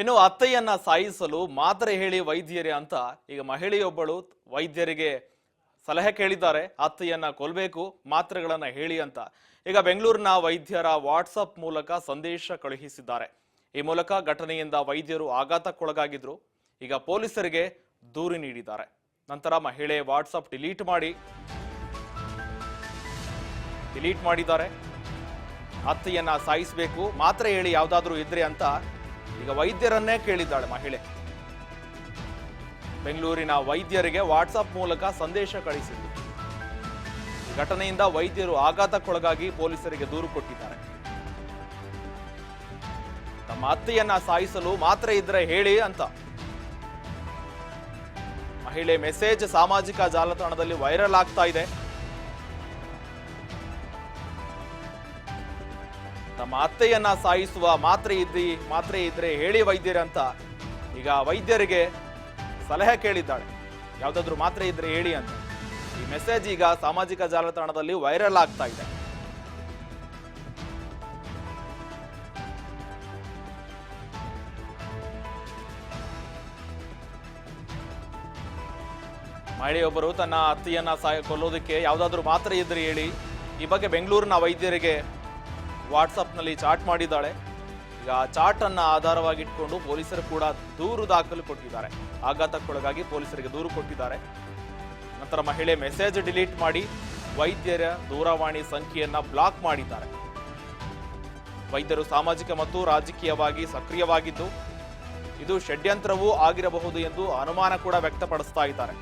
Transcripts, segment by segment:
ಇನ್ನು ಅತ್ತೆಯನ್ನ ಸಾಯಿಸಲು ಮಾತ್ರೆ ಹೇಳಿ ವೈದ್ಯರೇ ಅಂತ ಈಗ ಮಹಿಳೆಯೊಬ್ಬಳು ವೈದ್ಯರಿಗೆ ಸಲಹೆ ಕೇಳಿದ್ದಾರೆ. ಅತ್ತೆಯನ್ನ ಕೊಲ್ಲಬೇಕು, ಮಾತ್ರೆಗಳನ್ನ ಹೇಳಿ ಅಂತ. ಈಗ ಬೆಂಗಳೂರಿನ ವೈದ್ಯರ ವಾಟ್ಸಪ್ ಮೂಲಕ ಸಂದೇಶ ಕಳುಹಿಸಿದ್ದಾರೆ. ಈ ಮೂಲಕ ಘಟನೆಯಿಂದ ವೈದ್ಯರು ಆಘಾತಕ್ಕೊಳಗಾಗಿದ್ರು. ಈಗ ಪೊಲೀಸರಿಗೆ ದೂರು ನೀಡಿದ್ದಾರೆ. ನಂತರ ಮಹಿಳೆ ವಾಟ್ಸಪ್ ಡಿಲೀಟ್ ಮಾಡಿದ್ದಾರೆ. ಅತ್ತೆಯನ್ನ ಸಾಯಿಸಬೇಕು, ಮಾತ್ರೆ ಹೇಳಿ ಯಾವ್ದಾದ್ರೂ ಇದ್ರೆ ಅಂತ ಈಗ ವೈದ್ಯರನ್ನೇ ಕೇಳಿದ್ದಾಳೆ ಮಹಿಳೆ. ಬೆಂಗಳೂರಿನ ವೈದ್ಯರಿಗೆ ವಾಟ್ಸಪ್ ಮೂಲಕ ಸಂದೇಶ ಕಳಿಸಿದ್ರು. ಈ ಘಟನೆಯಿಂದ ವೈದ್ಯರು ಆಘಾತಕ್ಕೊಳಗಾಗಿ ಪೊಲೀಸರಿಗೆ ದೂರು ಕೊಟ್ಟಿದ್ದಾರೆ. ತಮ್ಮ ಅತ್ತೆಯನ್ನ ಸಾಯಿಸಲು ಮಾತ್ರೆ ಇದ್ರೆ ಹೇಳಿ ಅಂತ ಮಹಿಳೆ ಮೆಸೇಜ್ ಸಾಮಾಜಿಕ ಜಾಲತಾಣದಲ್ಲಿ ವೈರಲ್ ಆಗ್ತಾ ಇದೆ. ತಮ್ಮ ಅತ್ತೆಯನ್ನ ಸಾಯಿಸುವ ಮಾತ್ರೆ ಇದ್ರೆ ಹೇಳಿ ವೈದ್ಯರೇ ಅಂತ ಈಗ ವೈದ್ಯರಿಗೆ ಸಲಹೆ ಕೇಳಿದ್ದಾಳೆ. ಯಾವ್ದಾದ್ರು ಮಾತ್ರೆ ಇದ್ರೆ ಹೇಳಿ ಅಂತ. ಈ ಮೆಸೇಜ್ ಈಗ ಸಾಮಾಜಿಕ ಜಾಲತಾಣದಲ್ಲಿ ವೈರಲ್ ಆಗ್ತಾ ಇದೆ. ಮಹಿಳೆಯೊಬ್ಬರು ತನ್ನ ಅತ್ತೆಯನ್ನ ಕೊಲ್ಲೋದಕ್ಕೆ ಯಾವ್ದಾದ್ರು ಮಾತ್ರೆ ಇದ್ರೆ ಹೇಳಿ, ಈ ಬಗ್ಗೆ ಬೆಂಗಳೂರಿನ ವೈದ್ಯರಿಗೆ ವಾಟ್ಸಪ್ನಲ್ಲಿ ಚಾಟ್ ಮಾಡಿದ್ದಾಳೆ. ಈಗ ಚಾಟ್ ಅನ್ನ ಆಧಾರವಾಗಿಟ್ಕೊಂಡು ಪೊಲೀಸರು ಕೂಡ ದೂರು ದಾಖಲು ಕೊಟ್ಟಿದ್ದಾರೆ. ಆಘಾತಕ್ಕೊಳಗಾಗಿ ಪೊಲೀಸರಿಗೆ ದೂರು ಕೊಟ್ಟಿದ್ದಾರೆ. ನಂತರ ಮಹಿಳೆ ಮೆಸೇಜ್ ಡಿಲೀಟ್ ಮಾಡಿ ವೈದ್ಯರ ದೂರವಾಣಿ ಸಂಖ್ಯೆಯನ್ನ ಬ್ಲಾಕ್ ಮಾಡಿದ್ದಾರೆ. ವೈದ್ಯರು ಸಾಮಾಜಿಕ ಮತ್ತು ರಾಜಕೀಯವಾಗಿ ಸಕ್ರಿಯವಾಗಿದ್ದು ಇದು ಷಡ್ಯಂತ್ರವೂ ಆಗಿರಬಹುದು ಎಂದು ಅನುಮಾನ ಕೂಡ ವ್ಯಕ್ತಪಡಿಸ್ತಾ ಇದ್ದಾರೆ.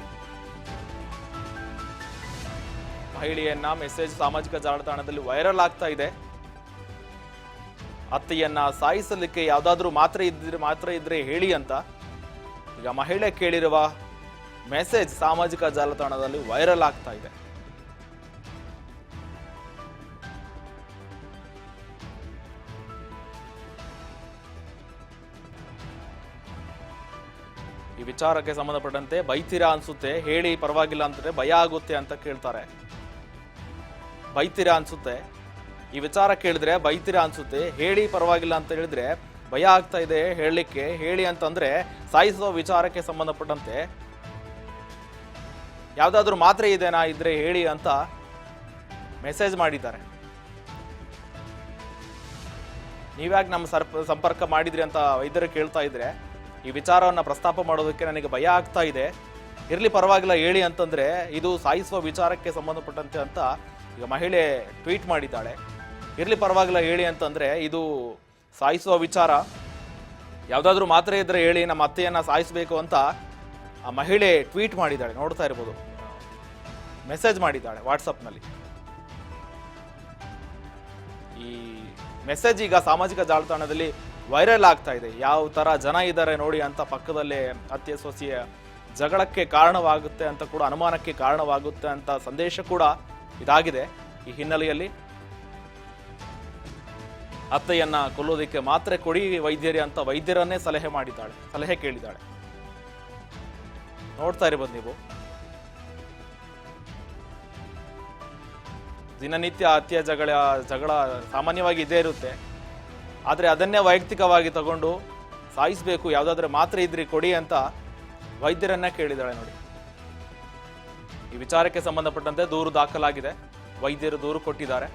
ಮಹಿಳೆಯನ್ನ ಮೆಸೇಜ್ ಸಾಮಾಜಿಕ ಜಾಲತಾಣದಲ್ಲಿ ವೈರಲ್ ಆಗ್ತಾ ಇದೆ. ಅತ್ತೆಯನ್ನ ಸಾಯಿಸಲಿಕ್ಕೆ ಯಾವ್ದಾದ್ರೂ ಮಾತ್ರೆ ಇದ್ರೆ ಹೇಳಿ ಅಂತ ಈಗ ಮಹಿಳೆ ಕೇಳಿರುವ ಮೆಸೇಜ್ ಸಾಮಾಜಿಕ ಜಾಲತಾಣದಲ್ಲಿ ವೈರಲ್ ಆಗ್ತಾ ಇದೆ. ಈ ವಿಚಾರಕ್ಕೆ ಸಂಬಂಧಪಟ್ಟಂತೆ ಬೈತೀರಾ ಅನ್ಸುತ್ತೆ, ಹೇಳಿ ಪರವಾಗಿಲ್ಲ ಅಂತಂದ್ರೆ ಭಯ ಆಗುತ್ತೆ ಅಂತ ಕೇಳ್ತಾರೆ. ಬೈತೀರಾ ಅನ್ಸುತ್ತೆ, ಈ ವಿಚಾರ ಕೇಳಿದ್ರೆ ಬೈತೀರಾ ಅನ್ಸುತ್ತೆ, ಹೇಳಿ ಪರವಾಗಿಲ್ಲ ಅಂತ ಹೇಳಿದ್ರೆ ಭಯ ಆಗ್ತಾ ಇದೆ ಹೇಳಲಿಕ್ಕೆ, ಹೇಳಿ ಅಂತಂದ್ರೆ ಸಾಯಿಸುವ ವಿಚಾರಕ್ಕೆ ಸಂಬಂಧಪಟ್ಟಂತೆ ಯಾವ್ದಾದ್ರು ಮಾತ್ರೆ ಇದೆನಾ ಇದ್ರೆ ಹೇಳಿ ಅಂತ ಮೆಸೇಜ್ ಮಾಡಿದ್ದಾರೆ. ನೀವ್ಯಾಕೆ ನಮ್ಮ ಸಂಪರ್ಕ ಮಾಡಿದ್ರಿ ಅಂತ ವೈದ್ಯರು ಕೇಳ್ತಾ ಇದ್ರೆ, ಈ ವಿಚಾರವನ್ನ ಪ್ರಸ್ತಾಪ ಮಾಡೋದಕ್ಕೆ ನನಗೆ ಭಯ ಆಗ್ತಾ ಇದೆ, ಇರ್ಲಿ ಪರವಾಗಿಲ್ಲ ಹೇಳಿ ಅಂತಂದ್ರೆ ಇದು ಸಾಯಿಸುವ ವಿಚಾರಕ್ಕೆ ಸಂಬಂಧಪಟ್ಟಂತೆ ಅಂತ ಈಗ ಮಹಿಳೆ ಟ್ವೀಟ್ ಮಾಡಿದ್ದಾಳೆ. ಇರ್ಲಿ ಪರವಾಗಿಲ್ಲ ಹೇಳಿ ಅಂತಂದ್ರೆ ಇದು ಸಾಯಿಸುವ ವಿಚಾರ, ಯಾವ್ದಾದ್ರು ಮಾತ್ರೆ ಇದ್ರೆ ಹೇಳಿ, ನಮ್ಮ ಅತ್ತೆಯನ್ನ ಸಾಯಿಸಬೇಕು ಅಂತ ಆ ಮಹಿಳೆ ಟ್ವೀಟ್ ಮಾಡಿದ್ದಾಳೆ. ನೋಡ್ತಾ ಇರ್ಬೋದು, ಮೆಸೇಜ್ ಮಾಡಿದ್ದಾಳೆ ವಾಟ್ಸಪ್ನಲ್ಲಿ. ಈ ಮೆಸೇಜ್ ಈಗ ಸಾಮಾಜಿಕ ಜಾಲತಾಣದಲ್ಲಿ ವೈರಲ್ ಆಗ್ತಾ ಇದೆ. ಯಾವ ತರ ಜನ ಇದ್ದಾರೆ ನೋಡಿ ಅಂತ, ಪಕ್ಕದಲ್ಲೇ ಅತ್ತೆ ಸೊಸೆಯ ಜಗಳಕ್ಕೆ ಕಾರಣವಾಗುತ್ತೆ ಅಂತ ಕೂಡ, ಅನುಮಾನಕ್ಕೆ ಕಾರಣವಾಗುತ್ತೆ ಅಂತ ಸಂದೇಶ ಕೂಡ ಇದಾಗಿದೆ. ಈ ಹಿನ್ನೆಲೆಯಲ್ಲಿ ಅತ್ತೆಯನ್ನ ಕೊಲ್ಲೋದಕ್ಕೆ ಮಾತ್ರೆ ಕೊಡಿ ವೈದ್ಯರೇ ಅಂತ ವೈದ್ಯರನ್ನೇ ಸಲಹೆ ಕೇಳಿದ್ದಾಳೆ. ನೋಡ್ತಾ ಇರಬಹುದು ನೀವು, ದಿನನಿತ್ಯ ಹತ್ಯೆ ಜಗಳ ಸಾಮಾನ್ಯವಾಗಿ ಇದ್ದೇ ಇರುತ್ತೆ. ಆದ್ರೆ ಅದನ್ನೇ ವೈಯಕ್ತಿಕವಾಗಿ ತಗೊಂಡು ಸಾಯಿಸಬೇಕು, ಯಾವ್ದಾದ್ರೆ ಮಾತ್ರೆ ಇದ್ರಿ ಕೊಡಿ ಅಂತ ವೈದ್ಯರನ್ನ ಕೇಳಿದಾಳೆ ನೋಡಿ. ಈ ವಿಚಾರಕ್ಕೆ ಸಂಬಂಧಪಟ್ಟಂತೆ ದೂರು ದಾಖಲಾಗಿದೆ. ವೈದ್ಯರು ದೂರು ಕೊಟ್ಟಿದ್ದಾರೆ.